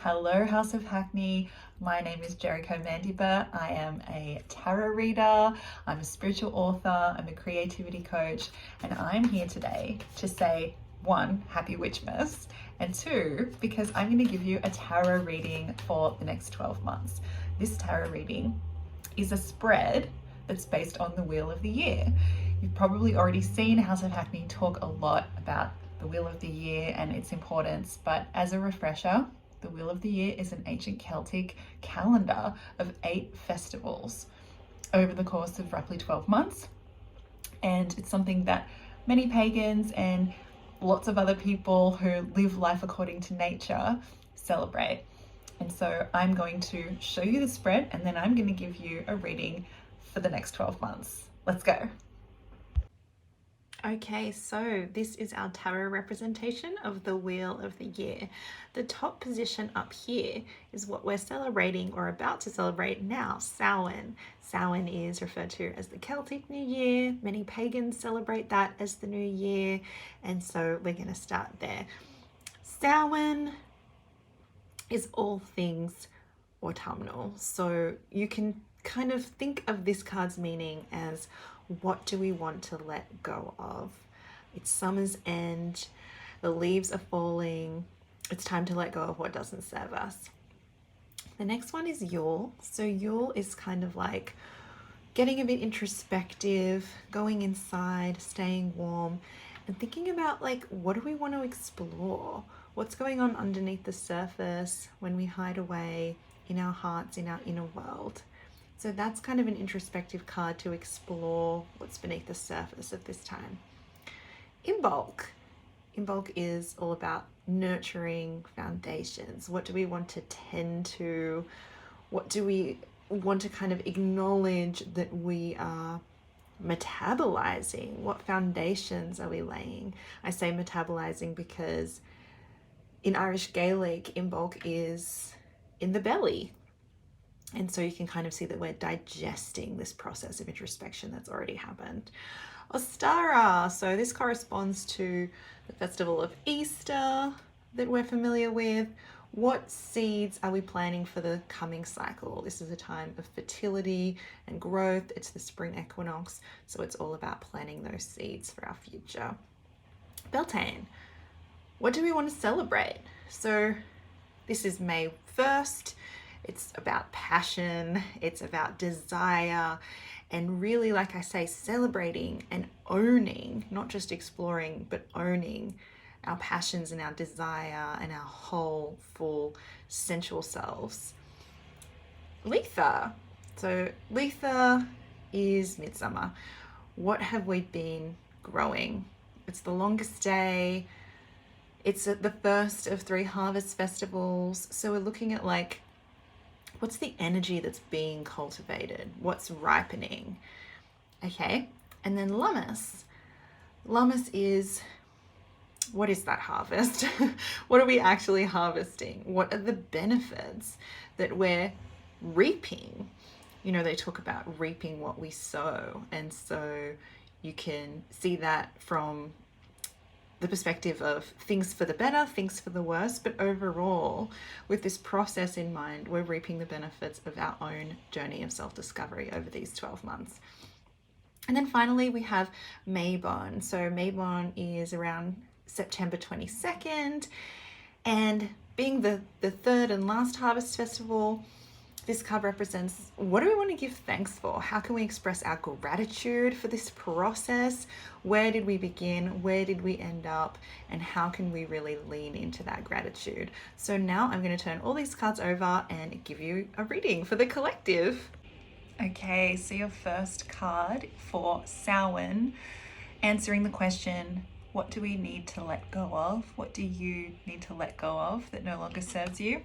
Hello, House of Hackney. My name is Jerico Mandybur. I am a tarot reader, I'm a spiritual author, I'm a creativity coach, and I'm here today to say, one, happy Witchmas, and two, because I'm going to give you a tarot reading for the next 12 months. This tarot reading is a spread that's based on the Wheel of the Year. You've probably already seen House of Hackney talk a lot about the Wheel of the Year and its importance, but as a refresher, the Wheel of the Year is an ancient Celtic calendar of 8 festivals over the course of roughly 12 months. And it's something that many pagans and lots of other people who live life according to nature celebrate. And so I'm going to show you the spread and then I'm going to give you a reading for the next 12 months. Let's go. Okay, so this is our tarot representation of the Wheel of the Year. The top position up here is what we're celebrating or about to celebrate now, Samhain. Samhain is referred to as the Celtic New Year. Many pagans celebrate that as the New Year, and so we're going to start there. Samhain is all things autumnal, so you can kind of think of this card's meaning as what do we want to let go of? It's summer's end, the leaves are falling, it's time to let go of what doesn't serve us. The next one is Yule. So Yule is kind of like getting a bit introspective, going inside, staying warm, and thinking about like, what do we want to explore? What's going on underneath the surface when we hide away in our hearts, in our inner world? So that's kind of an introspective card to explore what's beneath the surface at this time. Imbolc. Imbolc is all about nurturing foundations. What do we want to tend to? What do we want to kind of acknowledge that we are metabolizing? What foundations are we laying? I say metabolizing because in Irish Gaelic, Imbolc is in the belly. And so you can kind of see that we're digesting this process of introspection that's already happened. Ostara, so this corresponds to the festival of Easter that we're familiar with. What seeds are we planting for the coming cycle? This is a time of fertility and growth. It's the spring equinox, so it's all about planting those seeds for our future. Beltane, what do we want to celebrate? So this is May 1st. It's about passion, it's about desire, and really, like I say, celebrating and owning, not just exploring, but owning our passions and our desire and our whole, full, sensual selves. Letha. So Letha is midsummer. What have we been growing? It's the longest day. It's at the first of 3 harvest festivals. So we're looking at like, what's the energy that's being cultivated? What's ripening? Okay, and then Lammas. Lammas is, what is that harvest? What are we actually harvesting? What are the benefits that we're reaping? You know, they talk about reaping what we sow. And so you can see that from the perspective of things for the better, things for the worse, but overall, with this process in mind, we're reaping the benefits of our own journey of self-discovery over these 12 months. And then finally, we have Mabon. So Mabon is around September 22nd, and being the third and last harvest festival, this card represents what do we want to give thanks for? How can we express our gratitude for this process? Where did we begin? Where did we end up? And how can we really lean into that gratitude? So now I'm going to turn all these cards over and give you a reading for the collective. Okay, so your first card for Samhain, answering the question, what do we need to let go of? What do you need to let go of that no longer serves you?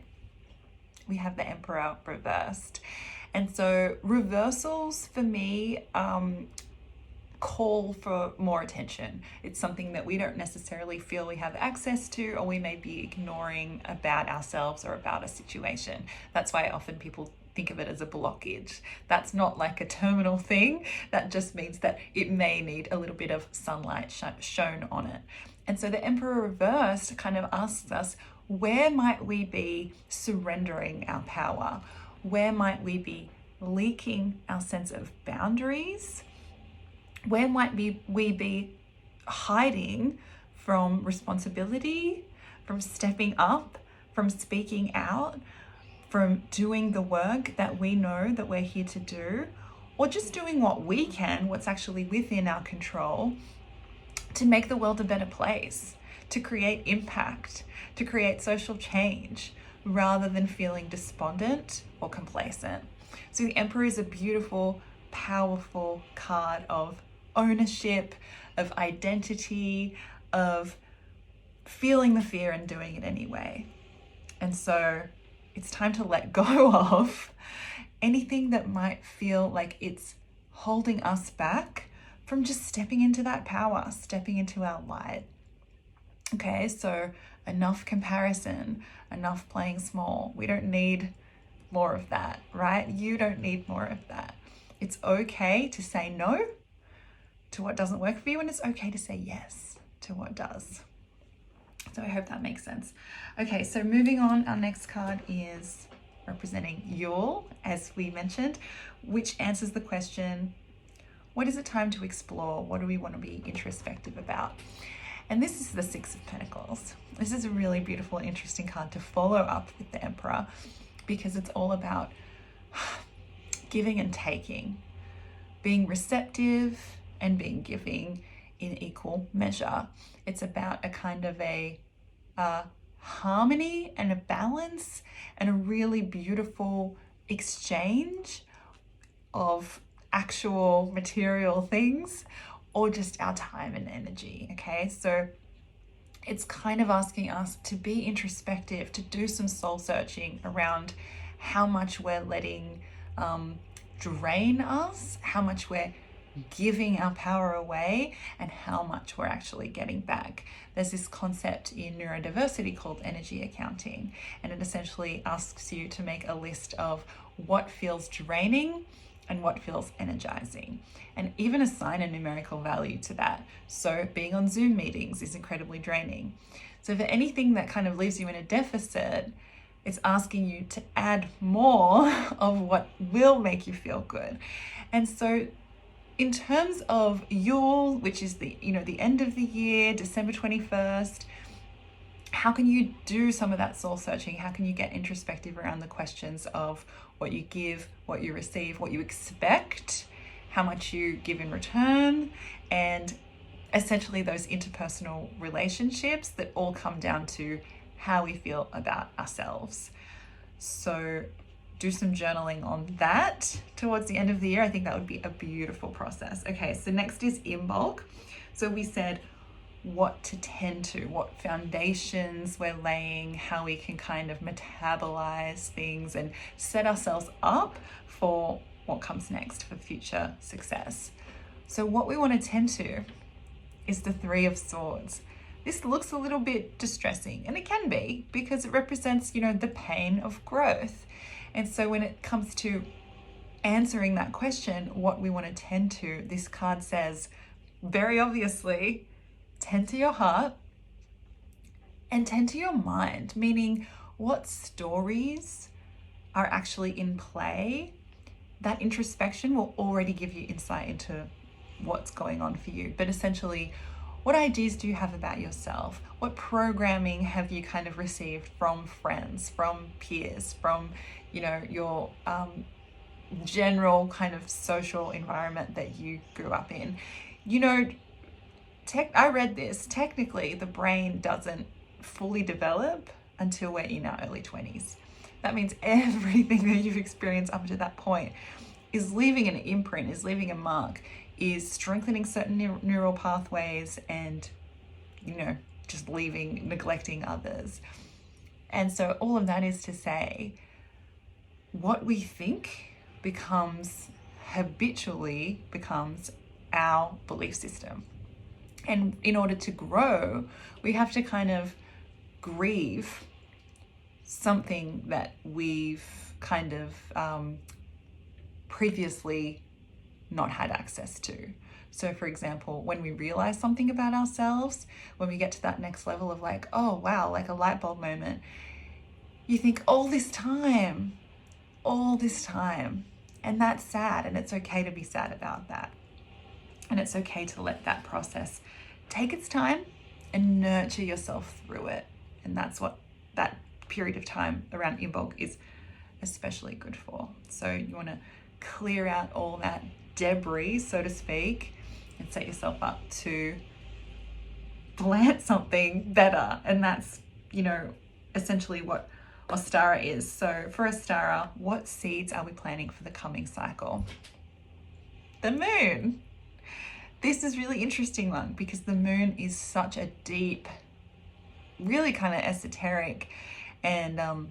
We have the Emperor reversed. And so reversals for me call for more attention. It's something that we don't necessarily feel we have access to, or we may be ignoring about ourselves or about a situation. That's why often people think of it as a blockage. That's not like a terminal thing. That just means that it may need a little bit of sunlight shone on it. And so the Emperor reversed kind of asks us, where might we be surrendering our power? Where might we be leaking our sense of boundaries? Where might we be hiding from responsibility, from stepping up, from speaking out, from doing the work that we know that we're here to do, or just doing what we can, what's actually within our control, to make the world a better place, to create impact, to create social change, rather than feeling despondent or complacent. So the Emperor is a beautiful, powerful card of ownership, of identity, of feeling the fear and doing it anyway. And so it's time to let go of anything that might feel like it's holding us back from just stepping into that power, stepping into our light. Okay, so enough comparison, enough playing small. We don't need more of that, right? You don't need more of that. It's okay to say no to what doesn't work for you, and it's okay to say yes to what does. So I hope that makes sense. Okay, so moving on, our next card is representing Yule, as we mentioned, which answers the question, what is it time to explore? What do we want to be introspective about? And this is the Six of Pentacles. This is a really beautiful, interesting card to follow up with the Emperor, because it's all about giving and taking, being receptive and being giving in equal measure. It's about a kind of a harmony and a balance and a really beautiful exchange of actual material things, or just our time and energy. Okay, so it's kind of asking us to be introspective, to do some soul searching around how much we're letting drain us, how much we're giving our power away, and how much we're actually getting back. There's this concept in neurodiversity called energy accounting, and it essentially asks you to make a list of what feels draining and what feels energizing, and even assign a numerical value to that. So being on Zoom meetings is incredibly draining. So for anything that kind of leaves you in a deficit, it's asking you to add more of what will make you feel good. And so in terms of Yule, which is the end of the year, December 21st, how can you do some of that soul searching? How can you get introspective around the questions of what you give, what you receive, what you expect, how much you give in return, and essentially those interpersonal relationships that all come down to how we feel about ourselves. So do some journaling on that towards the end of the year. I think that would be a beautiful process. Okay, so next is Imbolc. So we said what to tend to, what foundations we're laying, how we can kind of metabolize things and set ourselves up for what comes next for future success. So what we want to tend to is the Three of Swords. This looks a little bit distressing, and it can be, because it represents, the pain of growth. And so when it comes to answering that question, what we want to tend to, this card says, very obviously, tend to your heart and tend to your mind, meaning what stories are actually in play. That introspection will already give you insight into what's going on for you. But essentially, what ideas do you have about yourself? What programming have you kind of received from friends, from peers, from, your general kind of social environment that you grew up in? I read this, technically the brain doesn't fully develop until we're in our early 20s. That means everything that you've experienced up to that point is leaving an imprint, is leaving a mark, is strengthening certain neural pathways, and, just neglecting others. And so all of that is to say, what we think habitually becomes our belief system. And in order to grow, we have to kind of grieve something that we've kind of previously not had access to. So for example, when we realize something about ourselves, when we get to that next level of like, oh wow, like a light bulb moment, you think all this time, and that's sad, and it's okay to be sad about that. And it's okay to let that process take its time and nurture yourself through it. And that's what that period of time around Imbolc is especially good for. So you want to clear out all that debris, so to speak, and set yourself up to plant something better. And that's, you know, essentially what Ostara is. So for Ostara, what seeds are we planting for the coming cycle? The moon. This is really interesting one because the moon is such a deep, really kind of esoteric and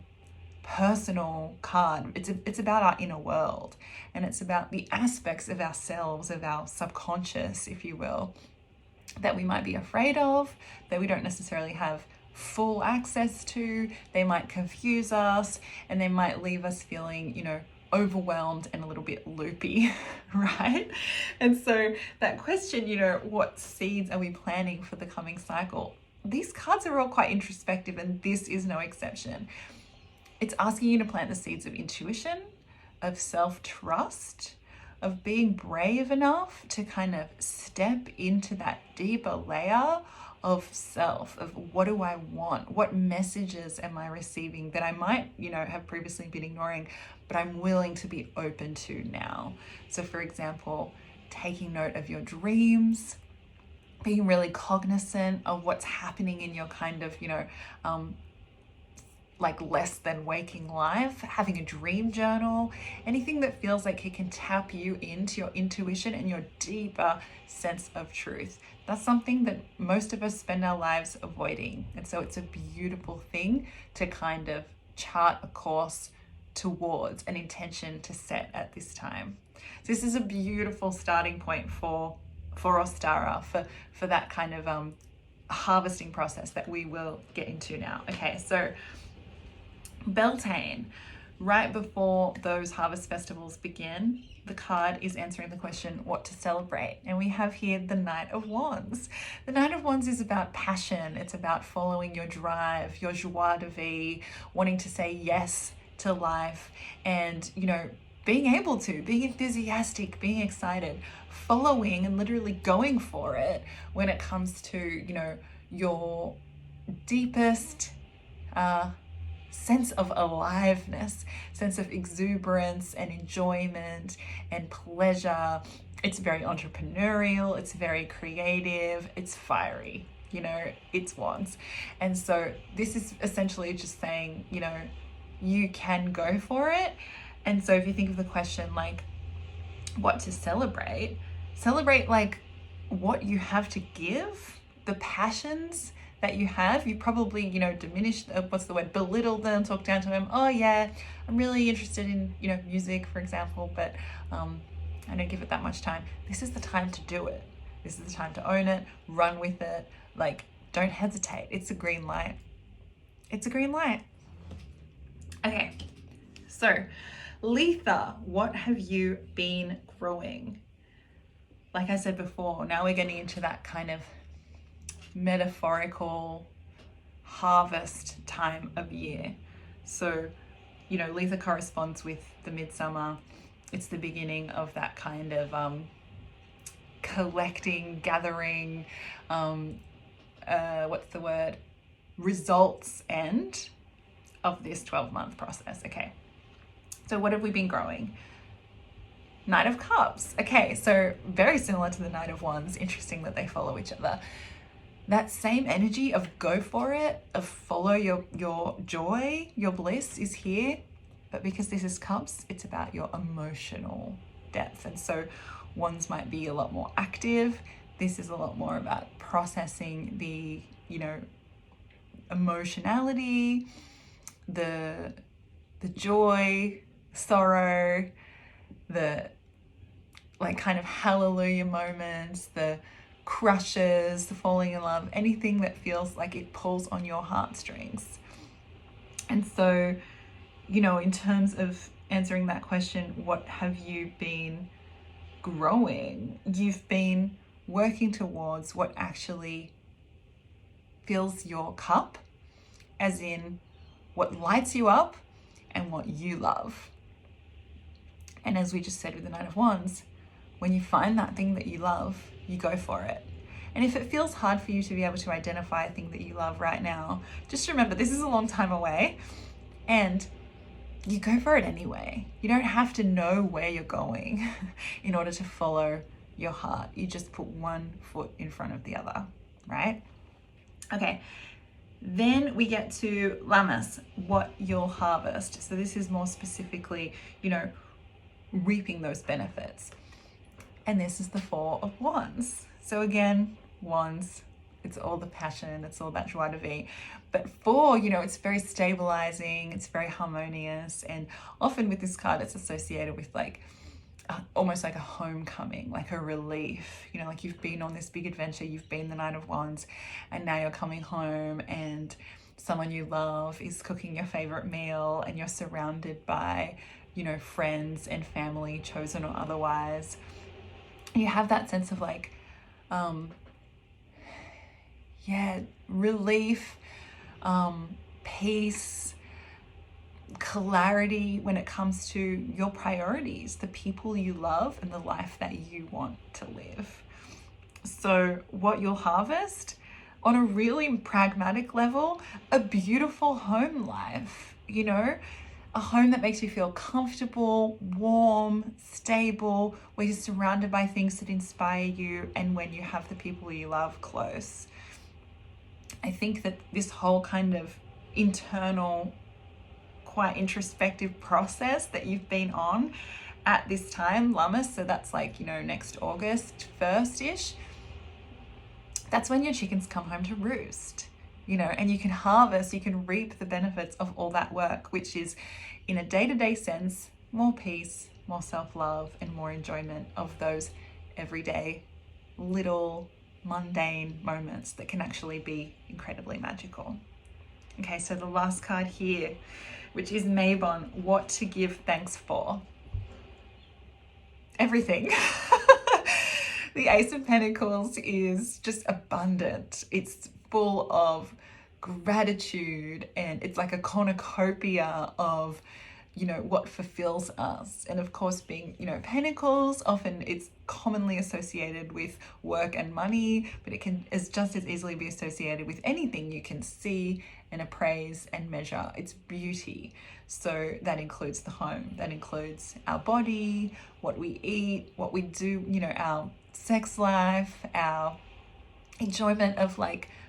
personal card. It's about our inner world, and it's about the aspects of ourselves, of our subconscious, if you will, that we might be afraid of, that we don't necessarily have full access to. They might confuse us, and they might leave us feeling, you know, overwhelmed and a little bit loopy, right? And so that question, you know, what seeds are we planting for the coming cycle? These cards are all quite introspective, and this is no exception. It's asking you to plant the seeds of intuition, of self-trust, of being brave enough to kind of step into that deeper layer of self, of what do I want? What messages am I receiving that I might, you know, have previously been ignoring, but I'm willing to be open to now. So for example, taking note of your dreams, being really cognizant of what's happening in your kind of, you know, like less than waking life, having a dream journal, anything that feels like it can tap you into your intuition and your deeper sense of truth. That's something that most of us spend our lives avoiding. And so it's a beautiful thing to kind of chart a course towards, an intention to set at this time. So this is a beautiful starting point for Ostara, for that kind of harvesting process that we will get into now. Okay, so Beltane, right before those harvest festivals begin, the card is answering the question, what to celebrate? And we have here the Knight of Wands. The Knight of Wands is about passion. It's about following your drive, your joie de vivre, wanting to say yes to life, and, you know, being able to, being enthusiastic, being excited, following and literally going for it when it comes to, you know, your deepest sense of aliveness, sense of exuberance and enjoyment and pleasure. It's very entrepreneurial, it's very creative, it's fiery, you know, it's Wands. And so this is essentially just saying, you know, you can go for it. And so if you think of the question like what to celebrate like what you have to give, the passions that you have. You probably, you know, diminish, belittle them, talk down to them. Oh yeah, I'm really interested in, you know, music, for example, but I don't give it that much time. This is the time to do it. This is the time to own it, run with it. Like, don't hesitate. It's a green light. It's a green light. Okay, so Letha, what have you been growing? Like I said before, now we're getting into that kind of metaphorical harvest time of year. So, you know, Letha corresponds with the midsummer. It's the beginning of that kind of collecting, gathering, results end of this 12-month process. Okay, so what have we been growing? Knight of Cups. Okay, so very similar to the Knight of Wands. Interesting that they follow each other. That same energy of go for it, of follow your joy, your bliss is here. But because this is Cups, it's about your emotional depth. And so Wands might be a lot more active. This is a lot more about processing the, you know, emotionality, the joy, sorrow, the like kind of hallelujah moments, the crushes, the falling in love, anything that feels like it pulls on your heartstrings. And so, you know, in terms of answering that question, what have you been growing. You've been working towards what actually fills your cup, as in what lights you up and what you love. And as we just said with the Knight of Wands, when you find that thing that you love, you go for it. And if it feels hard for you to be able to identify a thing that you love right now, just remember this is a long time away, and you go for it anyway. You don't have to know where you're going in order to follow your heart. You just put one foot in front of the other, right? Okay, then we get to Lammas, what you'll harvest. So this is more specifically, reaping those benefits. And this is the Four of Wands. So again, Wands, it's all the passion, it's all that joie de vivre. But Four, it's very stabilizing, it's very harmonious. And often with this card, it's associated with almost like a homecoming, like a relief, like you've been on this big adventure, you've been the Knight of Wands, and now you're coming home and someone you love is cooking your favorite meal, and you're surrounded by, friends and family, chosen or otherwise. You have that sense of relief, peace, clarity when it comes to your priorities, the people you love and the life that you want to live. So what you'll harvest on a really pragmatic level, a beautiful home life, a home that makes you feel comfortable, warm, stable, where you're surrounded by things that inspire you, and when you have the people you love close. I think that this whole kind of internal, quite introspective process that you've been on at this time, Lammas, so that's next August 1st-ish, that's when your chickens come home to roost. And you can harvest, you can reap the benefits of all that work, which is, in a day-to-day sense, more peace, more self-love, and more enjoyment of those everyday little mundane moments that can actually be incredibly magical. Okay, so the last card here, which is Mabon, what to give thanks for. Everything. The Ace of Pentacles is just abundant. It's full of gratitude, and it's like a cornucopia of what fulfills us. And of course, being Pentacles, often it's commonly associated with work and money, but it can just as easily be associated with anything you can see and appraise and measure. It's beauty. So that includes the home, that includes our body, what we eat, what we do, our sex life, our enjoyment of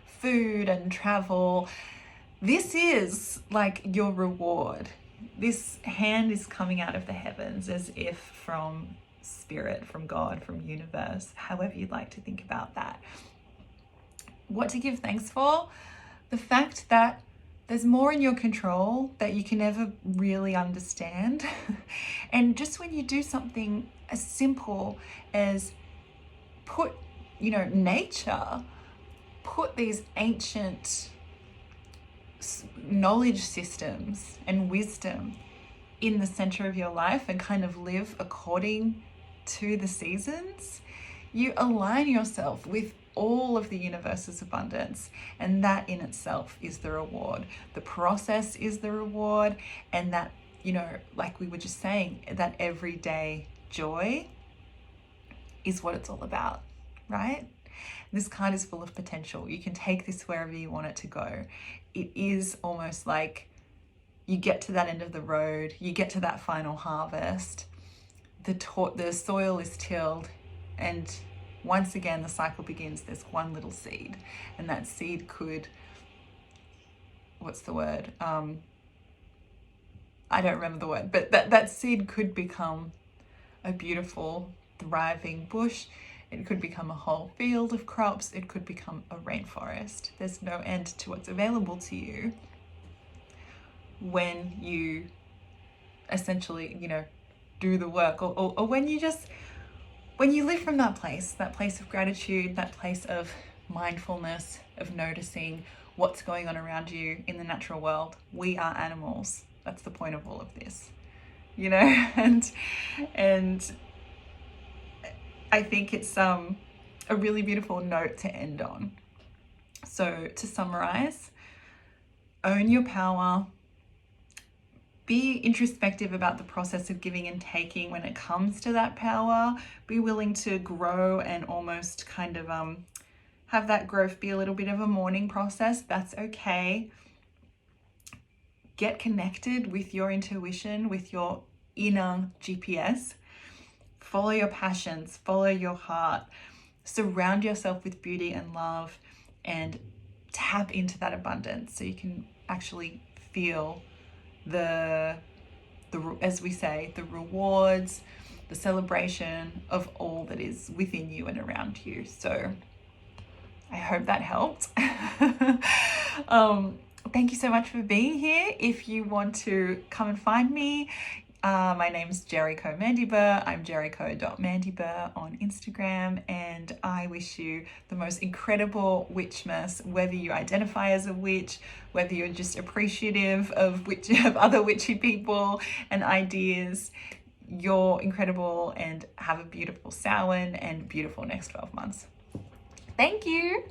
food and travel. This is your reward. This hand is coming out of the heavens as if from spirit, from God, from universe, however you'd like to think about that. What to give thanks for? The fact that there's more in your control that you can never really understand. And just when you do something as simple as put, nature, put these ancient knowledge systems and wisdom in the center of your life and kind of live according to the seasons, you align yourself with all of the universe's abundance, and that in itself is the reward. The process is the reward, and that, like we were just saying, that everyday joy is what it's all about, right? This card is full of potential. You can take this wherever you want it to go. It is almost like you get to that end of the road, you get to that final harvest, the soil is tilled, and once again the cycle begins. There's one little seed, and that seed could, what's the word? I don't remember the word, but that seed could become a beautiful, thriving bush. It could become a whole field of crops. It could become a rainforest. There's no end to what's available to you when you essentially, do the work, or when you live from that place of gratitude, that place of mindfulness, of noticing what's going on around you in the natural world. We are animals. That's the point of all of this, and I think it's a really beautiful note to end on. So to summarize, own your power, be introspective about the process of giving and taking when it comes to that power, be willing to grow and almost kind of have that growth be a little bit of a mourning process. That's okay. Get connected with your intuition, with your inner GPS. Follow your passions, follow your heart, surround yourself with beauty and love, and tap into that abundance so you can actually feel the as we say, the rewards, the celebration of all that is within you and around you. So I hope that helped. Thank you so much for being here. If you want to come and find me, my name's Jerico Mandybur. I'm jerico.mandybur on Instagram, and I wish you the most incredible Witchmas, whether you identify as a witch, whether you're just appreciative of other witchy people and ideas. You're incredible, and have a beautiful Samhain and beautiful next 12 months. Thank you.